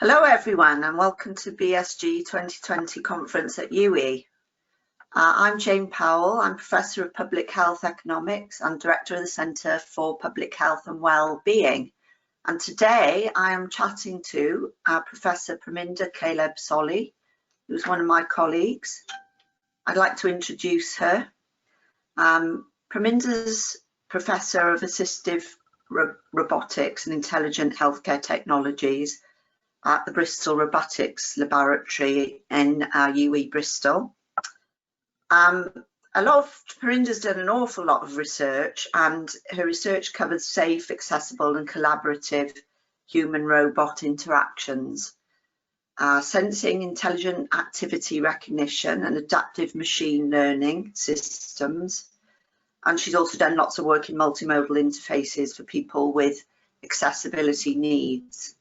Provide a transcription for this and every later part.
Hello everyone and welcome to BSG 2020 conference at UE. I'm Jane Powell, I'm Professor of Public Health Economics and Director of the Centre for Public Health and Wellbeing. And today I am chatting to Professor Praminda Caleb-Solly, who's one of my colleagues. I'd like to introduce her. Praminda's Professor of Assistive Robotics and Intelligent Healthcare Technologies at the Bristol Robotics Laboratory in UE Bristol. Praminda's done an awful lot of research, and her research covers safe, accessible and collaborative human-robot interactions, sensing, intelligent activity recognition and adaptive machine learning systems. And she's also done lots of work in multimodal interfaces for people with accessibility needs.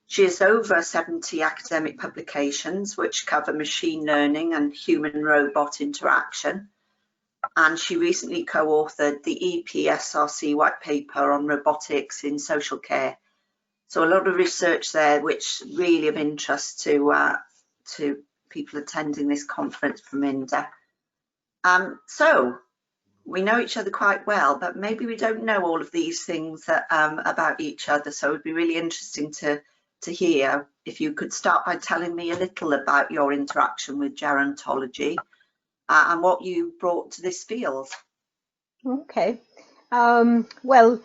She has over 70 academic publications which cover machine learning and human-robot interaction, and she recently co-authored the EPSRC white paper on robotics in social care. So a lot of research there which really of interest to people attending this conference from India. So we know each other quite well, but maybe we don't know all of these things about each other, so it would be really interesting to hear if you could start by telling me a little about your interaction with gerontology and what you brought to this field. Okay. Well,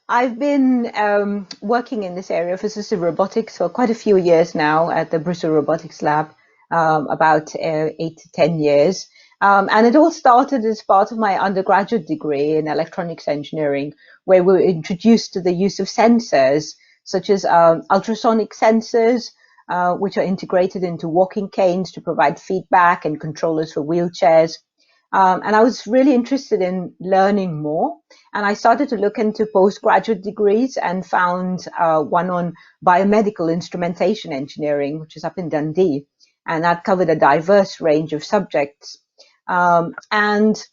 I've been working in this area of assistive robotics for quite a few years now at the Bristol Robotics Lab, about 8 to 10 years. And it all started as part of my undergraduate degree in electronics engineering, where we were introduced to the use of sensors, such as ultrasonic sensors, which are integrated into walking canes to provide feedback, and controllers for wheelchairs. And I was really interested in learning more. And I started to look into postgraduate degrees and found one on biomedical instrumentation engineering, which is up in Dundee. And that covered a diverse range of subjects. And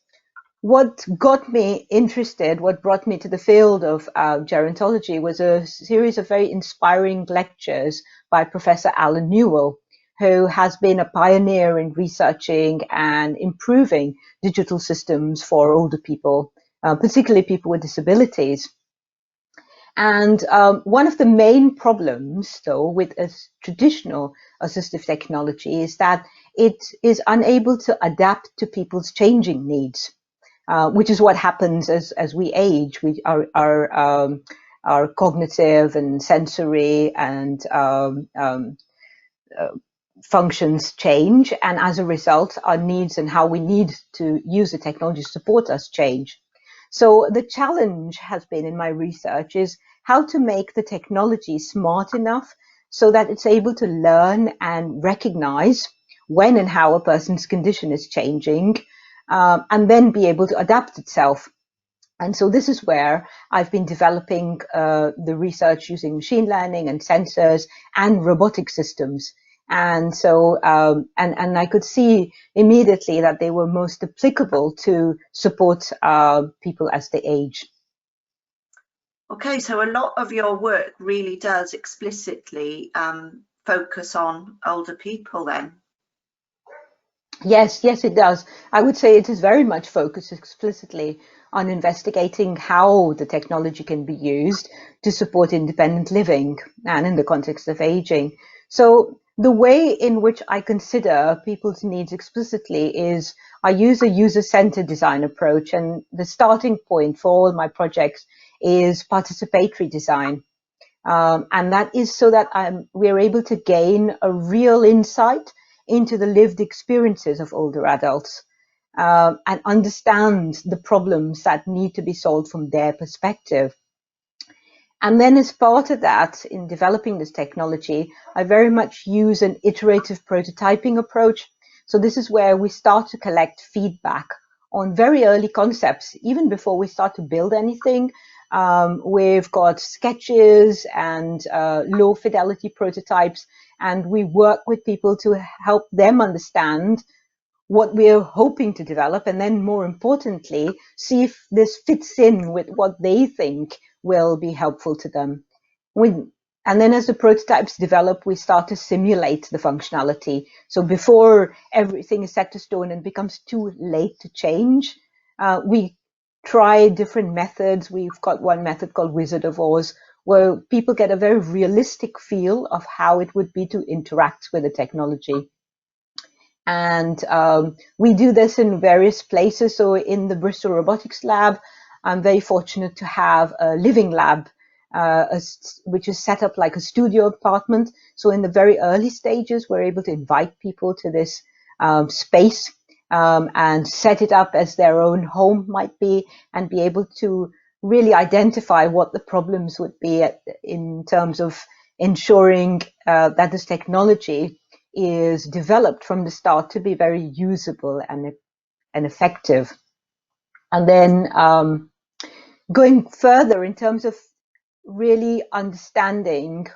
what got me interested, what brought me to the field of gerontology, was a series of very inspiring lectures by Professor Alan Newell, who has been a pioneer in researching and improving digital systems for older people, particularly people with disabilities. And one of the main problems, though, with a traditional assistive technology is that it is unable to adapt to people's changing needs. Which is what happens as we age. Our cognitive and sensory and functions change, and as a result, our needs and how we need to use the technology to support us change. So the challenge has been in my research is how to make the technology smart enough so that it's able to learn and recognize when and how a person's condition is changing, and then be able to adapt itself. And so this is where I've been developing the research using machine learning and sensors and robotic systems. And so, and I could see immediately that they were most applicable to support people as they age. Okay, so a lot of your work really does explicitly focus on older people then. Yes, it does. I would say it is very much focused explicitly on investigating how the technology can be used to support independent living and in the context of aging. So the way in which I consider people's needs explicitly is I use a user-centered design approach, and the starting point for all my projects is participatory design. And that is so that we're able to gain a real insight into the lived experiences of older adults, and understand the problems that need to be solved from their perspective. And then as part of that, in developing this technology, I very much use an iterative prototyping approach. So this is where we start to collect feedback on very early concepts, even before we start to build anything. We've got sketches and low fidelity prototypes, and we work with people to help them understand what we're hoping to develop, and then more importantly, see if this fits in with what they think will be helpful to them. And then as the prototypes develop, we start to simulate the functionality. So before everything is set to stone and becomes too late to change, we try different methods. We've got one method called Wizard of Oz, where people get a very realistic feel of how it would be to interact with the technology. And we do this in various places. So in the Bristol Robotics Lab, I'm very fortunate to have a living lab, which is set up like a studio apartment. So in the very early stages, we're able to invite people to this space and set it up as their own home might be, and be able to really identify what the problems would be in terms of ensuring that this technology is developed from the start to be very usable and effective. And then going further in terms of really understanding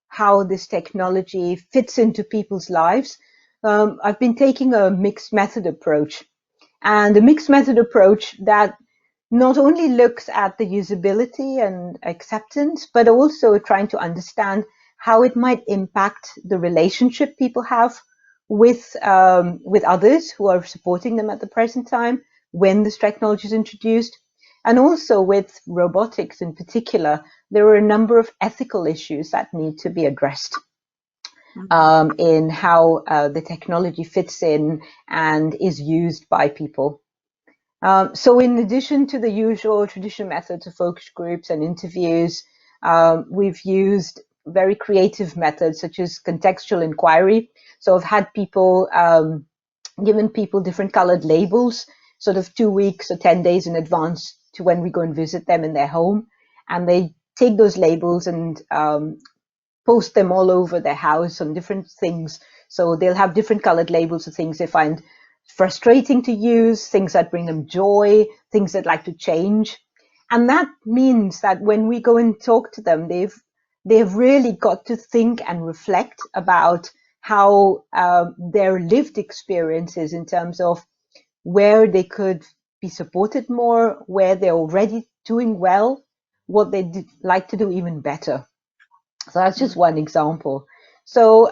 how this technology fits into people's lives, I've been taking a mixed method approach. And a mixed method approach that not only looks at the usability and acceptance, but also trying to understand how it might impact the relationship people have with others who are supporting them at the present time when this technology is introduced. And also with robotics in particular, there are a number of ethical issues that need to be addressed in how the technology fits in and is used by people. So in addition to the usual traditional methods of focus groups and interviews, we've used very creative methods such as contextual inquiry. So I've had people, given people different colored labels, sort of 2 weeks or 10 days in advance to when we go and visit them in their home. And they take those labels and post them all over their house on different things. So they'll have different colored labels of things they find frustrating to use, things that bring them joy, things they'd like to change. And that means that when we go and talk to them, they've really got to think and reflect about how their lived experiences in terms of where they could be supported more, where they're already doing well, what they'd like to do even better. So that's just one example. So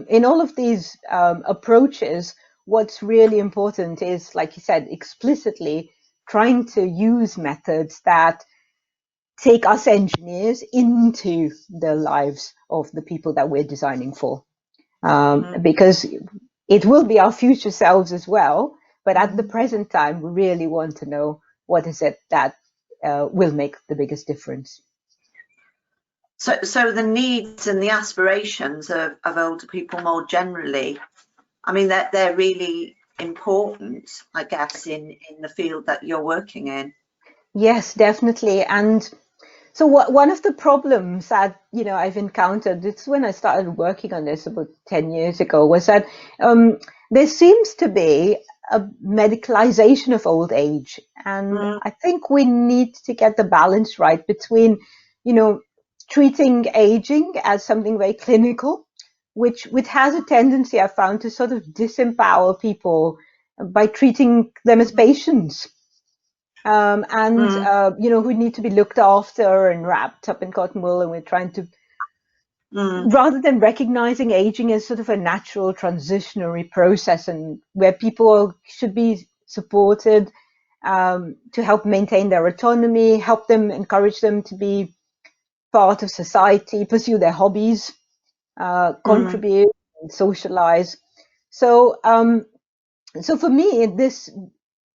in all of these approaches, what's really important is, like you said, explicitly trying to use methods that take us engineers into the lives of the people that we're designing for. Because it will be our future selves as well. But at the present time, we really want to know what is it that will make the biggest difference. So the needs and the aspirations of older people more generally, I mean, they're really important, I guess, in the field that you're working in. Yes, definitely. And so one of the problems that, I've encountered, it's when I started working on this about 10 years ago, was that there seems to be a medicalization of old age. And I think we need to get the balance right between, treating aging as something very clinical, which has a tendency, I found, to sort of disempower people by treating them as patients. Who need to be looked after and wrapped up in cotton wool, and we're trying to, rather than recognizing aging as sort of a natural transitionary process, and where people should be supported to help maintain their autonomy, help them, encourage them to be part of society, pursue their hobbies, contribute, and socialize. So for me, this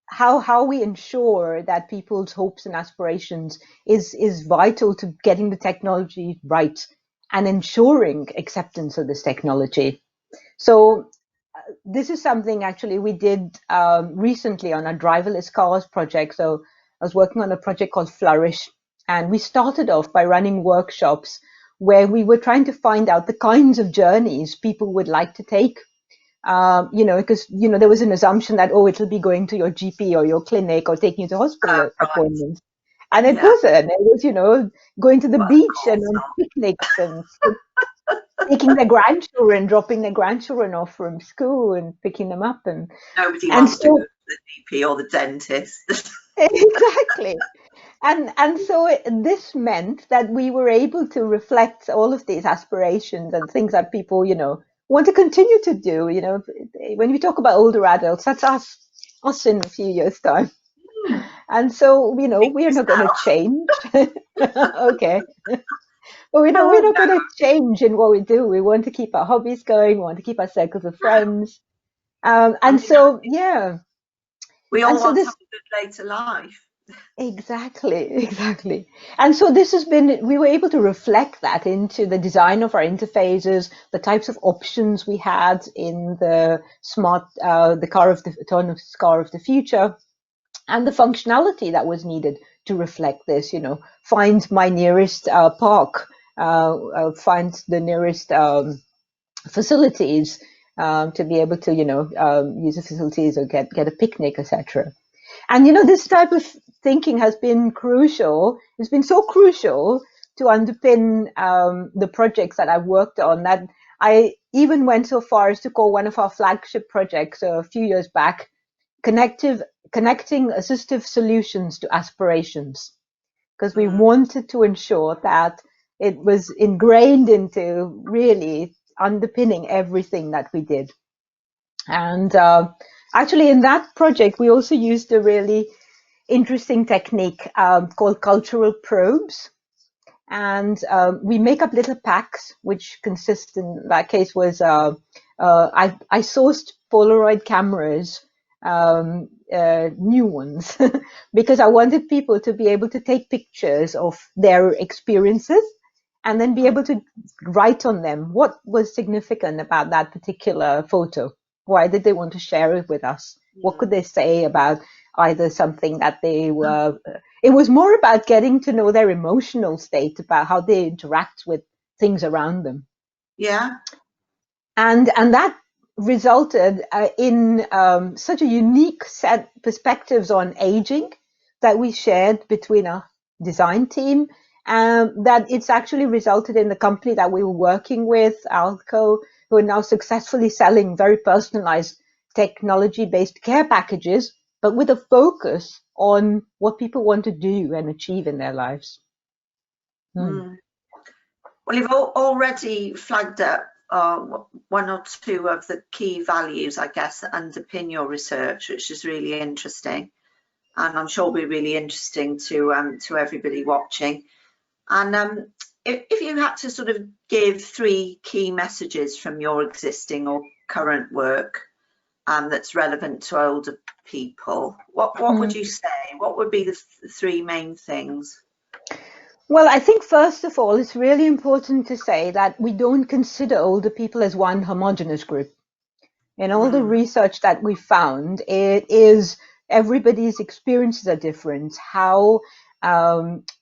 how we ensure that people's hopes and aspirations is vital to getting the technology right and ensuring acceptance of this technology. So this is something actually we did recently on our driverless cars project. So I was working on a project called Flourish, and we started off by running workshops where we were trying to find out the kinds of journeys people would like to take. Because, there was an assumption that, it'll be going to your GP or your clinic or taking you to hospital appointments. And it wasn't. It was, going to the beach and on picnics and taking their grandchildren, dropping their grandchildren off from school and picking them up. And nobody wants to go to the GP or the dentist. Exactly. And so this meant that we were able to reflect all of these aspirations and things that people, want to continue to do. When we talk about older adults, that's us in a few years' time. And so, we're not going to change. Okay. But we're not going to change in what we do. We want to keep our hobbies going. We want to keep our circles of friends. And so, yeah. We all want to have a good later life. Exactly. And so we were able to reflect that into the design of our interfaces, the types of options we had in the autonomous car of the future, and the functionality that was needed to reflect this, find my nearest park, find the nearest facilities to be able to, use the facilities or get a picnic, etc. And, this type of thinking has been crucial. It's been so crucial to underpin the projects that I've worked on that I even went so far as to call one of our flagship projects a few years back, connecting assistive solutions to aspirations, because we wanted to ensure that it was ingrained into really underpinning everything that we did. And actually, in that project, we also used a really interesting technique called cultural probes. And we make up little packs, which consist, in that case, was I sourced Polaroid cameras, new ones, because I wanted people to be able to take pictures of their experiences and then be able to write on them what was significant about that particular photo. Why did they want to share it with us? What could they say about either something that they were... It was more about getting to know their emotional state, about how they interact with things around them. Yeah. And that resulted in such a unique set perspectives on aging that we shared between our design team, that it's actually resulted in the company that we were working with, Alco, who are now successfully selling very personalized technology-based care packages, but with a focus on what people want to do and achieve in their lives. Well, you've already flagged up one or two of the key values, I guess, that underpin your research, which is really interesting, and I'm sure will be really interesting to everybody watching. And if you had to sort of give 3 key messages from your existing or current work that's relevant to older people, what would you say? What would be the 3 main things? Well, I think first of all, it's really important to say that we don't consider older people as one homogeneous group. In all the research that we found, it is everybody's experiences are different. How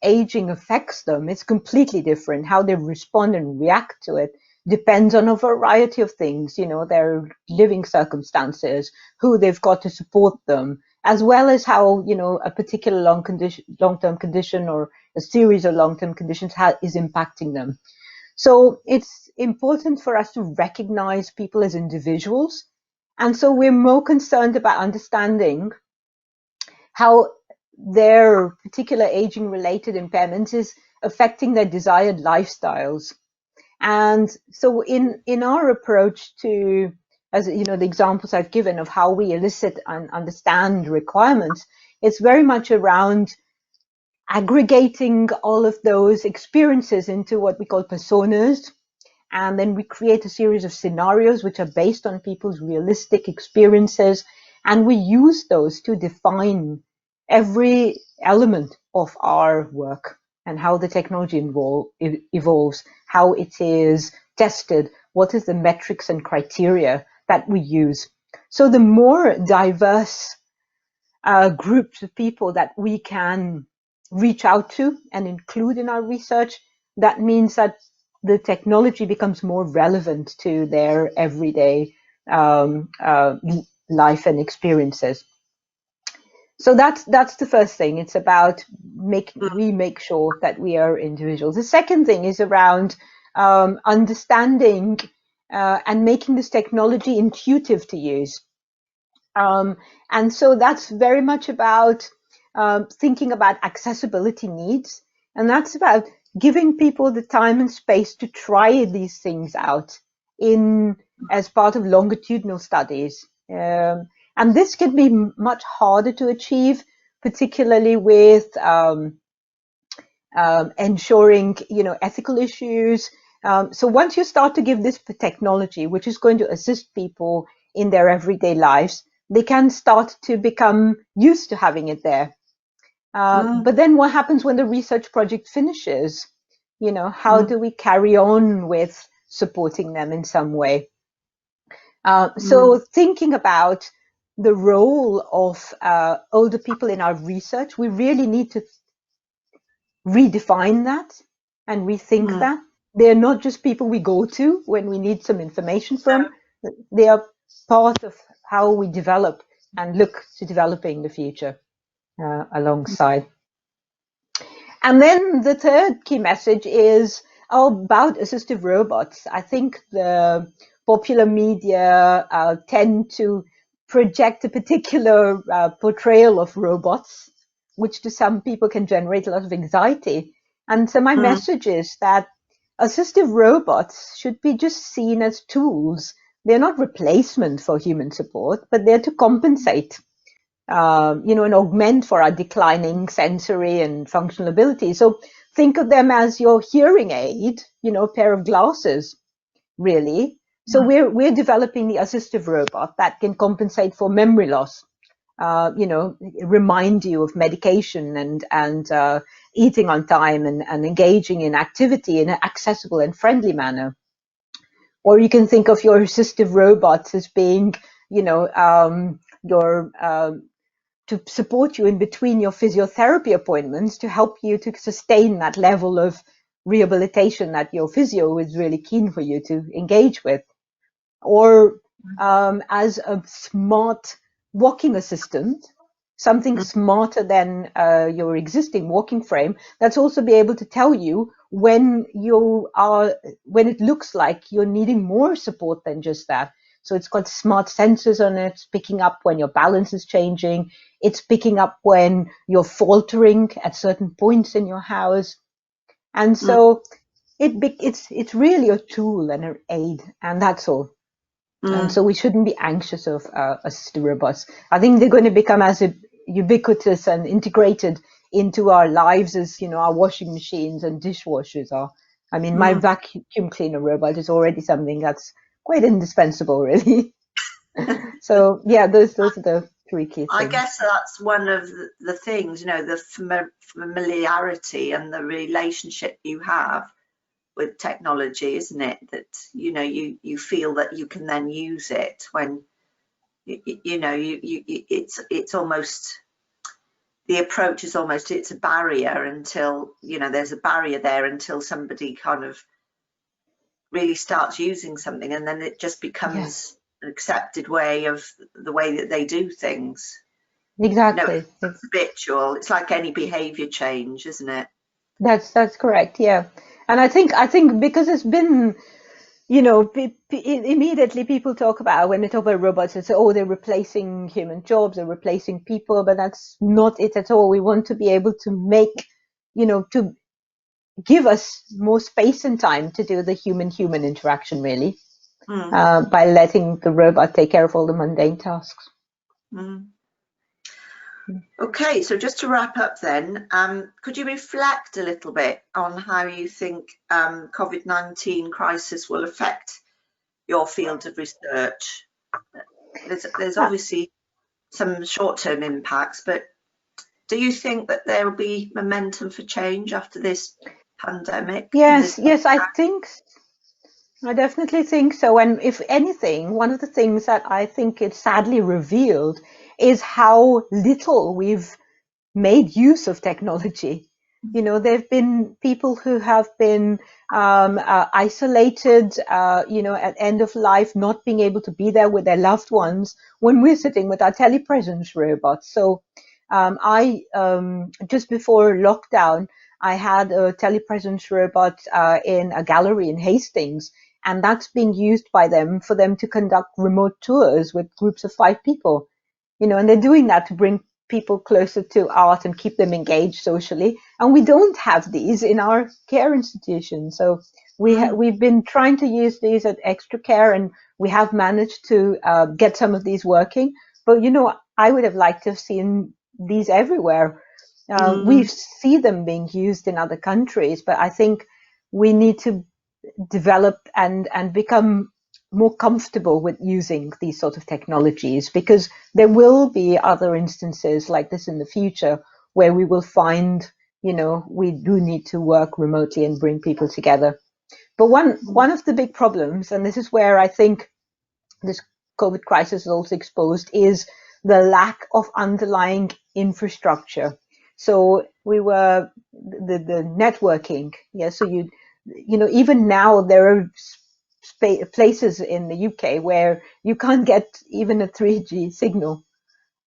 aging affects them is completely different. How they respond and react to it depends on a variety of things, their living circumstances, who they've got to support them, as well as how, a particular long-term condition or a series of long-term conditions is impacting them. So it's important for us to recognize people as individuals. And so we're more concerned about understanding how their particular aging related impairments is affecting their desired lifestyles. And so in our approach to, as the examples I've given of how we elicit and understand requirements, it's very much around aggregating all of those experiences into what we call personas. And then we create a series of scenarios which are based on people's realistic experiences. And we use those to define every element of our work and how the technology evolves, how it is tested, what is the metrics and criteria that we use. So the more diverse groups of people that we can reach out to and include in our research, that means that the technology becomes more relevant to their everyday life and experiences. So that's the first thing. It's about we make sure that we are individuals. The second thing is around understanding and making this technology intuitive to use. And so that's very much about thinking about accessibility needs. And that's about giving people the time and space to try these things out as part of longitudinal studies. And this can be much harder to achieve, particularly with ensuring, ethical issues. So once you start to give this technology, which is going to assist people in their everyday lives, they can start to become used to having it there. But then what happens when the research project finishes? How do we carry on with supporting them in some way? So thinking about the role of older people in our research, we really need to redefine that and rethink that. They're not just people we go to when we need some information from. They are part of how we develop and look to developing the future alongside. And then the third key message is about assistive robots. I think the popular media tend to project a particular portrayal of robots, which to some people can generate a lot of anxiety. And so my message is that assistive robots should be just seen as tools. They're not replacement for human support, but they're to compensate, and augment for our declining sensory and functional ability. So think of them as your hearing aid, a pair of glasses, really. So we're developing the assistive robot that can compensate for memory loss, remind you of medication and eating on time and engaging in activity in an accessible and friendly manner. Or you can think of your assistive robots as being, to support you in between your physiotherapy appointments to help you to sustain that level of rehabilitation that your physio is really keen for you to engage with. Or as a smart walking assistant, something smarter than your existing walking frame, that's also be able to tell you when it looks like you're needing more support than just that. So it's got smart sensors on it. It's picking up when your balance is changing. It's picking up when you're faltering at certain points in your house. And so it's really a tool and an aid, and that's all. And so we shouldn't be anxious of assistive robots. I think they're going to become as ubiquitous and integrated into our lives as, our washing machines and dishwashers are. I mean, my vacuum cleaner robot is already something that's quite indispensable, really. So, yeah, those are the three key things. I guess that's one of the things, the familiarity and the relationship you have with technology, isn't it? That, you feel that you can then use it when, it's almost, the approach is almost, it's a barrier until, there's a barrier there until somebody kind of really starts using something, and then it just becomes an accepted way of the way that they do things. Exactly. It's habitual. It's like any behavior change, isn't it? That's correct. Yeah. And I think because it's been, immediately people talk about, when they talk about robots, it's, they're replacing human jobs, they're replacing people, but that's not it at all. We want to be able to make, to give us more space and time to do the human-human interaction, really, by letting the robot take care of all the mundane tasks. Okay, so just to wrap up then, could you reflect a little bit on how you think COVID-19 crisis will affect your field of research? There's obviously some short-term impacts, but do you think that there will be momentum for change after this pandemic? Yes, I definitely think so. And if anything, one of the things that I think it's sadly revealed is how little we've made use of technology. There have been people who have been isolated, at end of life, not being able to be there with their loved ones when we're sitting with our telepresence robots. So I just before lockdown, I had a telepresence robot in a gallery in Hastings, and that's being used by them for them to conduct remote tours with groups of 5 people. And they're doing that to bring people closer to art and keep them engaged socially. And we don't have these in our care institutions. So we've been trying to use these at extra care, and we have managed to get some of these working. But, you know, I would have liked to have seen these everywhere. We see them being used in other countries, but I think we need to develop and become more comfortable with using these sort of technologies, because there will be other instances like this in the future where we will find, you know, we do need to work remotely and bring people together. But one of the big problems, and this is where I think this COVID crisis is also exposed, is the lack of underlying infrastructure. So the networking, yeah. So you know, even now there are places in the UK where you can't get even a 3G signal,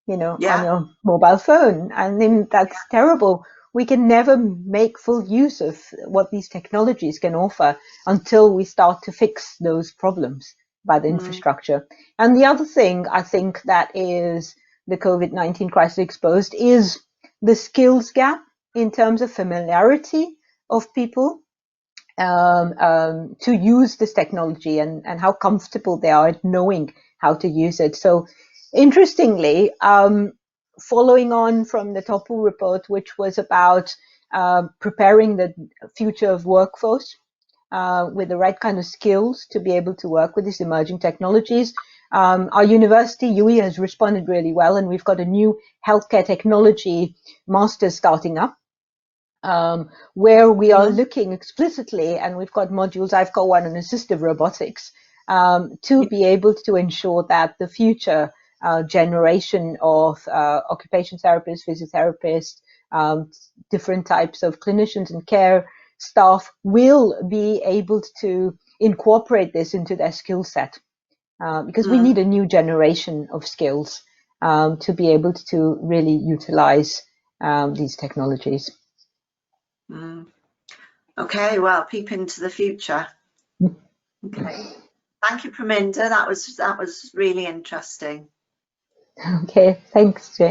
you know, on your mobile phone. I mean, that's terrible. We can never make full use of what these technologies can offer until we start to fix those problems by the infrastructure. And the other thing I think that is the COVID-19 crisis exposed is the skills gap in terms of familiarity of people to use this technology, and how comfortable they are at knowing how to use it. So interestingly, following on from the Topol report, which was about preparing the future of workforce with the right kind of skills to be able to work with these emerging technologies, our university, UE, has responded really well, and we've got a new healthcare technology master's starting up, where we are looking explicitly, and we've got modules, I've got one on assistive robotics, to be able to ensure that the future generation of occupational therapists, physiotherapists, different types of clinicians and care staff will be able to incorporate this into their skill set, because we need a new generation of skills to be able to really utilize these technologies. Okay, well, peep into the future. Okay, thank you, Praminda. That was really interesting. Okay, thanks, Jane.